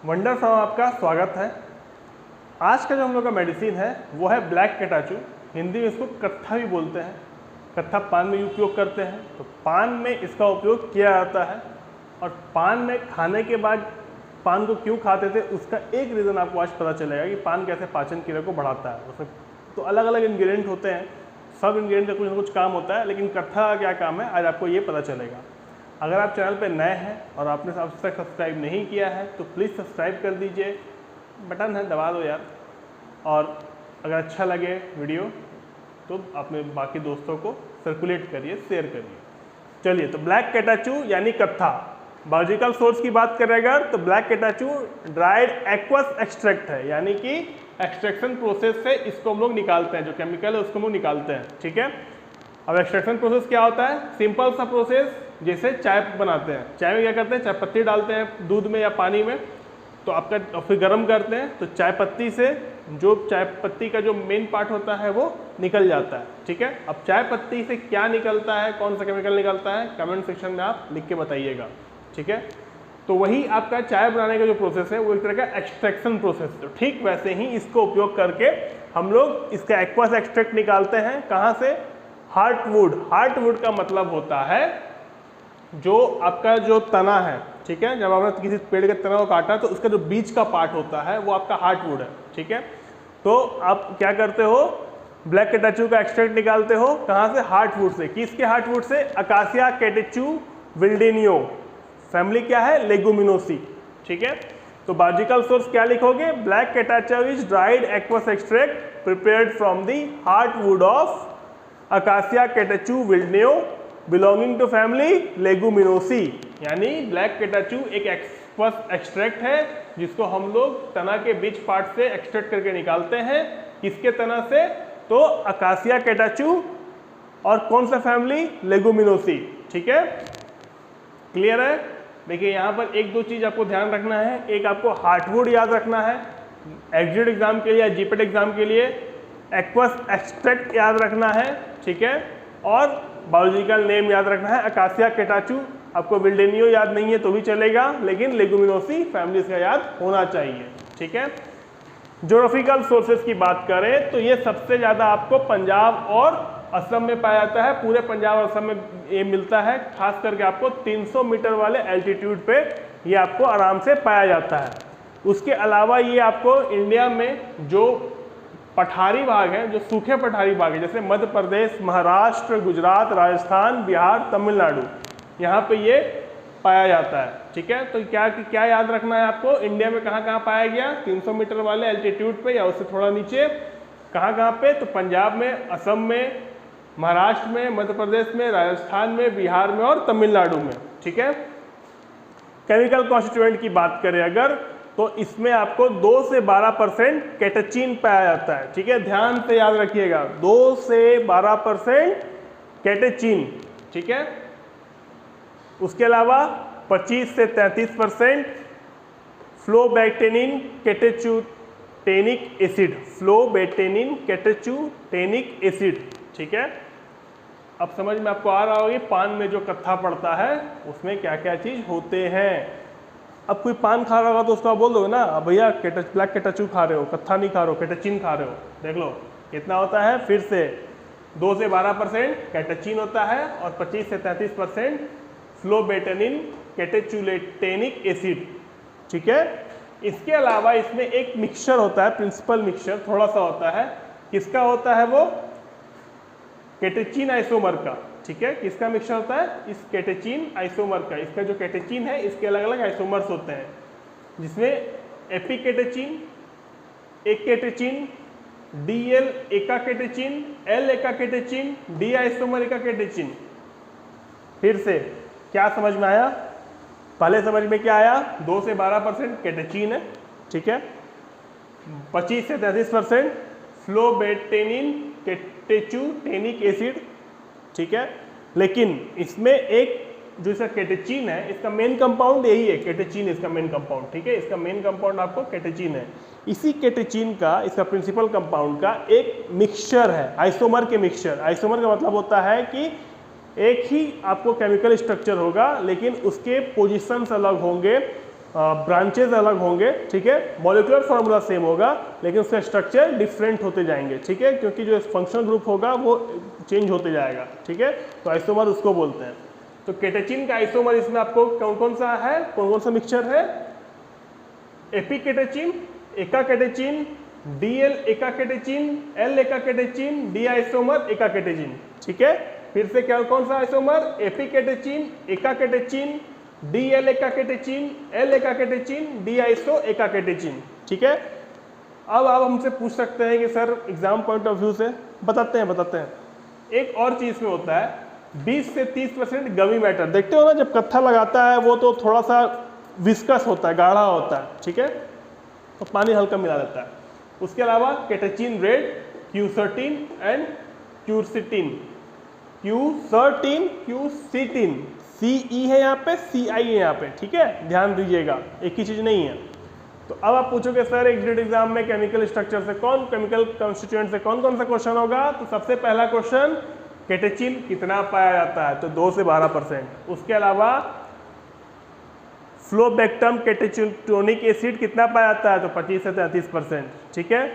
Wonders में आपका स्वागत है। आज का जो हम लोग का मेडिसिन है वो है ब्लैक केटाचू। हिंदी में इसको कत्था भी बोलते हैं। कत्था पान में उपयोग करते हैं, तो पान में इसका उपयोग किया जाता है। और पान में खाने के बाद पान को क्यों खाते थे उसका एक रीज़न आपको आज पता चलेगा कि पान कैसे पाचन क्रिया को बढ़ाता है। उसमें तो अलग अलग इंग्रेडिएंट होते हैं, सब इंग्रेडिएंट का कुछ ना कुछ काम होता है, लेकिन कत्था का क्या काम है आज आपको ये पता चलेगा। अगर आप चैनल पर नए हैं और आपने अब तक सब्सक्राइब नहीं किया है तो प्लीज़ सब्सक्राइब कर दीजिए, बटन है दबा दो यार। और अगर अच्छा लगे वीडियो तो अपने बाकी दोस्तों को सर्कुलेट करिए, शेयर करिए। चलिए, तो ब्लैक केटाचू यानी कत्था, बायोलॉजिकल सोर्स की बात करें अगर तो ब्लैक केटाचू ड्राइड एक्वस एक्सट्रैक्ट है, यानी कि एक्सट्रैक्शन प्रोसेस से इसको हम लोग निकालते हैं, जो केमिकल है उसको हम लोग निकालते हैं। ठीक है, अब एक्सट्रैक्शन प्रोसेस क्या होता है? सिंपल सा प्रोसेस, जैसे चाय बनाते हैं। चाय में क्या करते हैं? चाय पत्ती डालते हैं दूध में या पानी में, तो आपका फिर गर्म करते हैं, तो चाय पत्ती से जो चाय पत्ती का जो मेन पार्ट होता है वो निकल जाता है। ठीक है, अब चाय पत्ती से क्या निकलता है, कौन सा केमिकल निकलता है, कमेंट सेक्शन में आप लिख के बताइएगा। ठीक है, तो वही आपका चाय बनाने का जो प्रोसेस है वो एक तरह का एक्सट्रैक्शन प्रोसेस है। तो ठीक वैसे ही इसको उपयोग करके हम लोग इसका एक्वस एक्सट्रैक्ट निकालते हैं। कहाँ से? हार्टवुड। हार्टवुड का मतलब होता है जो आपका जो तना है। ठीक है, जब आपने किसी पेड़ के तना को काटा तो उसका जो बीच का पार्ट होता है वो आपका हार्टवुड है। ठीक है, तो आप क्या करते हो? ब्लैक केटाचू का एक्सट्रैक्ट निकालते हो। कहाँ से? हार्टवुड से। किसके हार्टवुड से? Acacia catechu विल्डेनियो। फैमिली क्या है? लेगुमिनोसी। ठीक है, तो बायोलॉजिकल सोर्स क्या लिखोगे? Black catechu is dried aqueous extract prepared from the heartwood of Acacia catechu Willdenow belonging to family Leguminosae. यानी ब्लैक केटाचू एक एक्वस एक्सट्रैक्ट है जिसको हम लोग तना के बीच पार्ट से एक्सट्रैक्ट करके निकालते हैं। किसके तना से? तो अकासिया केटाचू, और कौन सा फैमिली? लेगुमिनोसी। ठीक है, क्लियर है? देखिए यहाँ पर एक दो चीज आपको ध्यान रखना है। एक आपको हार्टवुड याद रखना है एग्जिट एग्जाम के लिए या जीपेट एग्जाम के लिए, एक्वस एक्सट्रैक्ट याद रखना है। ठीक है, और बायोलॉजिकल नेम याद रखना है अकासिया केटाचू। आपको विल्डेनियो याद नहीं है तो भी चलेगा, लेकिन लेगुमिनोसी फैमिली का याद होना चाहिए। ठीक है, ज्योग्राफिकल सोर्सेज की बात करें तो ये सबसे ज़्यादा आपको पंजाब और असम में पाया जाता है। पूरे पंजाब और असम में ये मिलता है, खास करके आपको 300 मीटर वाले एल्टीट्यूड पे ये आपको आराम से पाया जाता है। उसके अलावा ये आपको इंडिया में जो पठारी भाग है, जो सूखे पठारी भाग है, जैसे मध्य प्रदेश, महाराष्ट्र, गुजरात, राजस्थान, बिहार, तमिलनाडु, यहाँ पे ये पाया जाता है। ठीक है, तो क्या याद रखना है आपको? इंडिया में कहाँ कहाँ पाया गया? 300 मीटर वाले एल्टीट्यूड पे या उससे थोड़ा नीचे। कहाँ कहाँ पे? तो पंजाब में, असम में, महाराष्ट्र में, मध्य प्रदेश में, राजस्थान में, बिहार में और तमिलनाडु में। ठीक है, केमिकल कॉन्स्टिट्यूएंट की बात करें अगर तो इसमें आपको 2 से 12% केटाचीन पाया जाता है। ठीक है, ध्यान से याद रखिएगा, 2 से 12% केटाचीन। ठीक है, उसके अलावा 25 से 33% फ्लोबेटेनिन केटाचूटेनिक एसिड। फ्लोबेटेनिन केटाचूटेनिक एसिड। ठीक है, अब समझ में आपको आ रहा होगा पान में जो कत्था पड़ता है उसमें क्या क्या चीज होते हैं। अब कोई पान खा रहा होगा तो उसको आप बोल दोगे ना, भैया ब्लैक केटाचू खा रहे हो, कत्था नहीं खा रहे हो, केटाचीन खा रहे हो। देख लो कितना होता है, फिर से 2 से 12% केटाचीन होता है और 25 से 33% फ्लोबेटेनिन केटाचूटेनिक एसिड। ठीक है, इसके अलावा इसमें एक मिक्सचर होता है, प्रिंसिपल मिक्सचर थोड़ा सा होता है। किसका होता है वो? केटाचीन आइसोमर का। ठीक है, किसका मिक्सचर होता है? इस केटाचीन आइसोमर का। इसका जो केटाचीन है इसके अलग अलग आइसोमर्स होते हैं, जिसमें एपिकेटाचीन, एक केटाचीन, DL एका केटाचीन, L एका केटाचीन, D आइसोमर एका केटाचीन। फिर से क्या समझ में आया? पहले समझ में क्या आया? 2 से 12% केटाचीन है। ठीक है, 25 से 33% फ्लोबेटेनिन केटाचूटेनिक एसिड। ठीक है, लेकिन इसमें एक जो इसका केटाचीन है, इसका मेन कंपाउंड यही है, केटाचीन इसका मेन कंपाउंड। ठीक है, इसका मेन कंपाउंड आपको केटाचीन है। इसी केटाचीन का, इसका प्रिंसिपल कंपाउंड का एक मिक्सचर है, आइसोमर के मिक्सचर। आइसोमर का मतलब होता है कि एक ही आपको केमिकल स्ट्रक्चर होगा लेकिन उसके पोजीशंस अलग होंगे, ब्रांचेज अलग होंगे, ठीक है। मॉलिक्यूलर फार्मूला सेम होगा लेकिन उसका स्ट्रक्चर डिफरेंट होते जाएंगे, ठीक है, क्योंकि जो फंक्शनल ग्रुप होगा वो चेंज होते जाएगा, ठीक है। तो आइसोमर उसको बोलते हैं। तो केटेचिन का आइसोमर इसमें आपको कौन कौन सा है, कौन कौन सा मिक्सचर है? Epicatechin, acacatechin, DL acacatechin, L acacatechin, D isomer acacatechin, ठीक है। फिर से क्या कौन सा isomer? Epicatechin, acacatechin, D L acacatechin, L acacatechin, D iso acacatechin, ठीक है। अब आप हमसे पूछ सकते हैं कि sir exam point of view से बताते हैं एक और चीज में होता है 20 से 30% गमी मैटर। देखते हो ना, जब कत्था लगाता है वो तो थोड़ा सा विस्कस होता है, गाढ़ा होता है, ठीक है, तो पानी हल्का मिला देता है। उसके अलावा केटेचिन रेड, क्यूसर्टिन एंड क्यूरसिटिन, क्यूसर्टिन, क्यूसिटिन, CE है यहाँ पे, CI है यहाँ पे, ठीक है, ध्यान दीजिएगा, एक ही चीज नहीं है। तो अब आप पूछोगे सर एग्जिट एग्जाम में केमिकल स्ट्रक्चर से केमिकल कॉन्स्टिट्यूएंट से कौन कौन सा क्वेश्चन होगा? तो सबसे पहला क्वेश्चन केटेचिन कितना पाया जाता है? तो 2 से 12%। उसके अलावा फ्लोबेक्टम केटेचिनोनिक एसिड कितना पाया जाता है? तो 25 से 33%, ठीक है।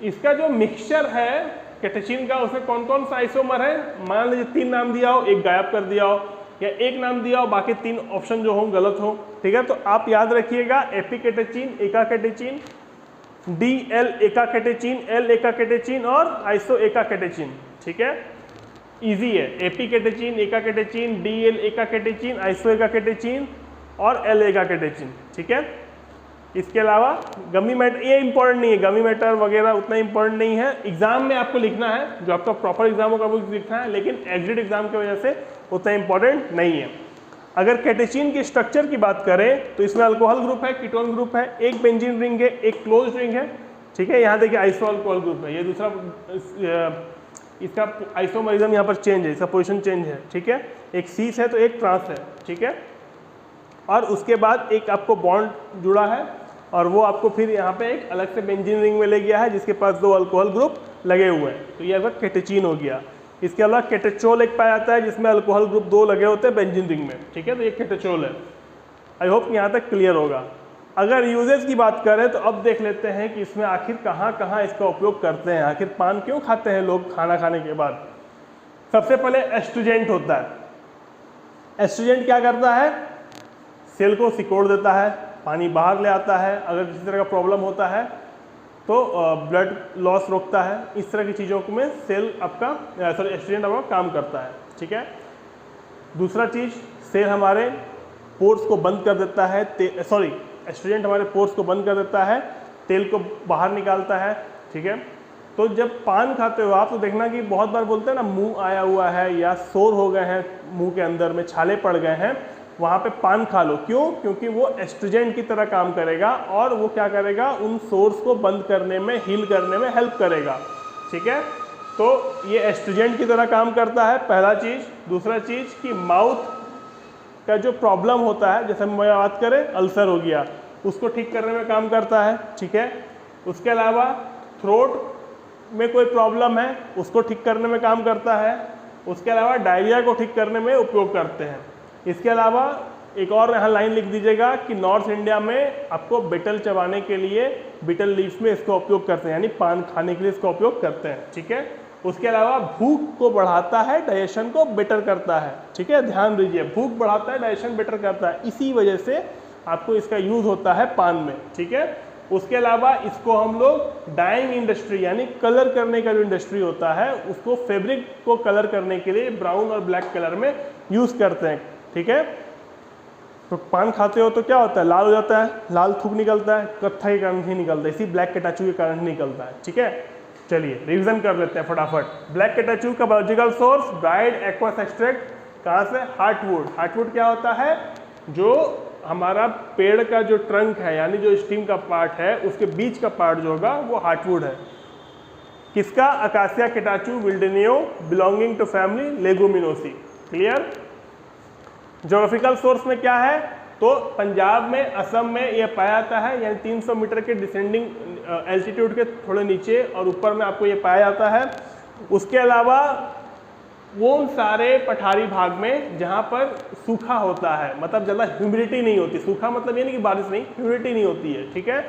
इसका जो मिक्सचर है केटेचिन का, उसमें कौन कौन सा आइसोमर है? मान लीजिए 3 नाम दिया हो, एक गायब कर दिया हो, या एक नाम दिया हो बाकी 3 ऑप्शन जो हो गलत हो, ठीक है। तो आप याद रखिएगा एपिकेटेचिन, एकाकेटेचिन, DL एकाकेटेचिन, L एकाकेटेचिन और आइसो एकाकेटेचिन, ठीक है, इजी है। एपिकेटेचिन, एकाकेटेचिन, DL एकाकेटेचिन, आइसो एकाकेटेचिन और L एकाकेटेचिन, ठीक है। इसके अलावा गमी मैटर, ये इंपॉर्टेंट नहीं है, गमी मैटर वगैरह उतना इंपॉर्टेंट नहीं है। एग्जाम में आपको लिखना है, जो आपका प्रॉपर एग्जाम होगा वो लिखना है, लेकिन एग्जिट एग्जाम की वजह से उतना इंपॉर्टेंट नहीं है। अगर केटेचिन के स्ट्रक्चर की बात करें तो इसमें अल्कोहल ग्रुप है, कीटोन ग्रुप है, एक बेंजीन रिंग है, एक क्लोज रिंग है, ठीक है। यहाँ देखिए आइसो अल्कोहल ग्रुप है, ये दूसरा, इसका आइसोमरिज्म यहाँ पर चेंज है, इसका पोजिशन चेंज है, ठीक है। एक सीस है तो एक ट्रांस है, ठीक है। और उसके बाद एक आपको बॉन्ड जुड़ा है और वो आपको फिर यहाँ पे एक अलग से बेंजीन रिंग में ले गया है जिसके पास 2 अल्कोहल ग्रुप लगे हुए हैं, तो ये आपका केटेचिन हो गया। इसके अलावा केटेचोल एक पाया जाता है जिसमें अल्कोहल ग्रुप 2 लगे होते हैं बेंजीन रिंग में, ठीक है, तो ये केटेचोल है। आई होप यहाँ तक क्लियर होगा। अगर यूजेज की बात करें तो अब देख लेते हैं कि इसमें आखिर कहाँ कहाँ इसका उपयोग करते हैं, आखिर पान क्यों खाते हैं लोग खाना खाने के बाद। सबसे पहले एस्ट्रूजेंट होता है। एस्ट्रूजेंट क्या करता है? सेल को सिकोड़ देता है, पानी बाहर ले आता है, अगर किसी तरह का प्रॉब्लम होता है तो ब्लड लॉस रोकता है, इस तरह की चीज़ों में सेल आपका एस्ट्रूजेंट आपका काम करता है, ठीक है। दूसरा चीज़, सेल हमारे पोर्स को बंद कर देता है, एस्ट्रूजेंट हमारे पोर्स को बंद कर देता है, तेल को बाहर निकालता है, ठीक है। तो जब पान खाते हो आप तो देखना कि बहुत बार बोलते हैं ना मुंह आया हुआ है या सोर हो गए हैं, मुंह के अंदर में छाले पड़ गए हैं, वहाँ पे पान खा लो। क्यों? क्योंकि वो एस्ट्रोजेंट की तरह काम करेगा और वो क्या करेगा, उन सोर्स को बंद करने में, हील करने में हेल्प करेगा, ठीक है। तो ये एस्ट्रोजेंट की तरह काम करता है, पहला चीज़। दूसरा चीज़ कि माउथ का जो प्रॉब्लम होता है, जैसे हम बात करें अल्सर हो गया, उसको ठीक करने में काम करता है, ठीक है। उसके अलावा थ्रोट में कोई प्रॉब्लम है उसको ठीक करने में काम करता है। उसके अलावा डायरिया को ठीक करने में उपयोग करते हैं। इसके अलावा एक और यहाँ लाइन लिख दीजिएगा कि नॉर्थ इंडिया में आपको बिटल चबाने के लिए बिटल लीव्स में इसका उपयोग करते हैं, यानी पान खाने के लिए इसका उपयोग करते हैं, ठीक है। उसके अलावा भूख को बढ़ाता है, डाइजेशन को बेटर करता है, ठीक है, ध्यान दीजिए, भूख बढ़ाता है, डाइजेशन बेटर करता है, इसी वजह से आपको इसका यूज होता है पान में, ठीक है। उसके अलावा इसको हम लोग डाइंग इंडस्ट्री यानी कलर करने का जो इंडस्ट्री होता है उसको फैब्रिक को कलर करने के लिए ब्राउन और ब्लैक कलर में यूज करते हैं, ठीक है। तो पान खाते हो तो क्या होता है, लाल हो जाता है, लाल थूक निकलता है, कत्था के कारण ही निकलता है, इसी ब्लैक केटाचू के कारण ही निकलता है, ठीक है। चलिए रिवीजन कर लेते हैं फटाफट। ब्लैक केटाचू का biological source dried aqueous extract, कहाँ से, हार्टवुड। हार्टवुड क्या होता है, जो हमारा पेड़ का जो ट्रंक है यानी जो स्टीम का पार्ट है उसके बीच का पार्ट जो होगा वो हार्टवुड है। किसका, Acacia catechu Willdenow, belonging to family Leguminosae. Clear. Geographical source में क्या है, तो पंजाब में, असम में यह पाया जाता है, यानी 300 मीटर के डिसेंडिंग एल्टीट्यूड के थोड़े नीचे और ऊपर में आपको ये पाया जाता है। उसके अलावा वो उन सारे पठारी भाग में जहाँ पर सूखा होता है, मतलब ज़्यादा ह्यूमिडिटी नहीं होती। सूखा मतलब ये नहीं कि बारिश नहीं, ह्यूमिडिटी नहीं होती है, ठीक है।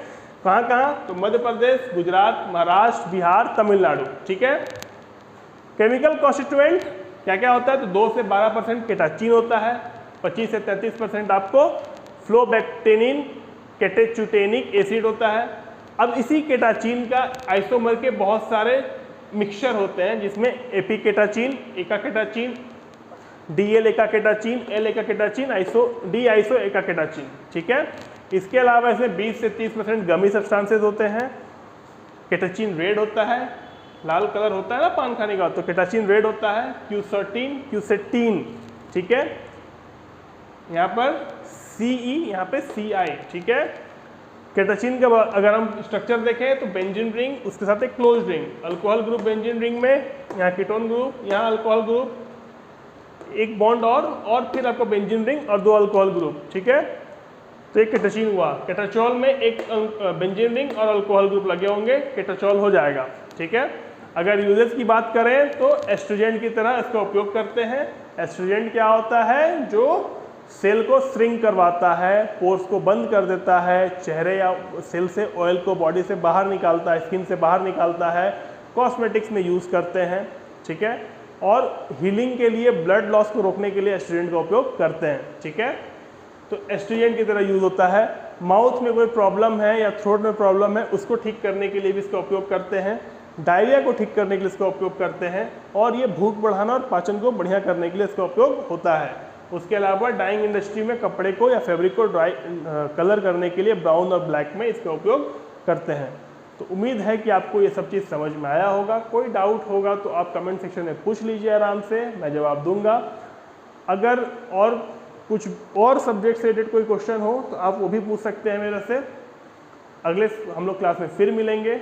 कहाँ कहाँ? तो मध्य प्रदेश, गुजरात, महाराष्ट्र, बिहार, तमिलनाडु, ठीक है। केमिकल कॉन्स्टिट्यूएंट क्या क्या होता है? तो 2 से 12% केटाचीन होता है, 25 से 33% आपको फ्लोबेक्टेनिन केटेचुटेनिक एसिड होता है। अब इसी केटाचीन का आइसोमर के बहुत सारे मिक्सचर होते हैं, जिसमें एपी केटाचीन, एका केटाचीन, डीएल एका केटाचीन, एल एका केटाचीन, डी आइसो एका केटाचीन, ठीक है। इसके अलावा इसमें 20 से 30% गमी सब्सटेंसेस होते हैं। केटाचीन रेड होता है, लाल कलर होता है ना पान खाने का, तो केटाचीन रेड होता है। क्यूसेटीन, ठीक है। यहाँ पर सीई, यहाँ पे सीआई, ठीक है। केटाचीन का अगर हम स्ट्रक्चर देखें तो बेंजीन रिंग, उसके साथ एक close ring, alcohol group benzene ring में, यहाँ कीटोन ग्रुप, यहाँ अल्कोहल ग्रुप, एक बॉन्ड और फिर आपको बेंजीन रिंग और 2 अल्कोहल ग्रुप, ठीक है। तो एक केटाचीन हुआ। केटाचोल में एक बेंजीन रिंग और अल्कोहल ग्रुप लगे होंगे, केटाचोल हो जाएगा, ठीक है। अगर यूजेस की बात करें तो एस्ट्रोजेंट की तरह इसका उपयोग करते हैं। एस्ट्रोजेंट क्या होता है? जो सेल को श्रिंक करवाता है, पोर्स को बंद कर देता है, चेहरे या सेल से ऑयल को बॉडी से बाहर निकालता है, स्किन से बाहर निकालता है, कॉस्मेटिक्स में यूज़ करते हैं, ठीक है। और हीलिंग के लिए, ब्लड लॉस को रोकने के लिए एस्ट्रोजेंट का उपयोग करते हैं, ठीक है। तो एस्ट्रोजेंट की तरह यूज़ होता है। माउथ में कोई प्रॉब्लम है या थ्रोट में प्रॉब्लम है, उसको ठीक करने के लिए भी इसका उपयोग करते हैं। डायरिया को ठीक करने के लिए इसका उपयोग करते हैं, और ये भूख बढ़ाना और पाचन को बढ़िया करने के लिए इसका उपयोग होता है। उसके अलावा डाइंग इंडस्ट्री में कपड़े को या फैब्रिक को कलर करने के लिए ब्राउन और ब्लैक में इसका उपयोग करते हैं। तो उम्मीद है कि आपको ये सब चीज़ समझ में आया होगा। कोई डाउट होगा तो आप कमेंट सेक्शन में पूछ लीजिए आराम से, मैं जवाब दूंगा। अगर और कुछ और सब्जेक्ट से रिलेटेड कोई क्वेश्चन हो तो आप वो भी पूछ सकते हैं मेरे से। अगले हम लोग क्लास में फिर मिलेंगे,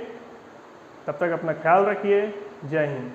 तब तक अपना ख्याल रखिए। जय हिंद।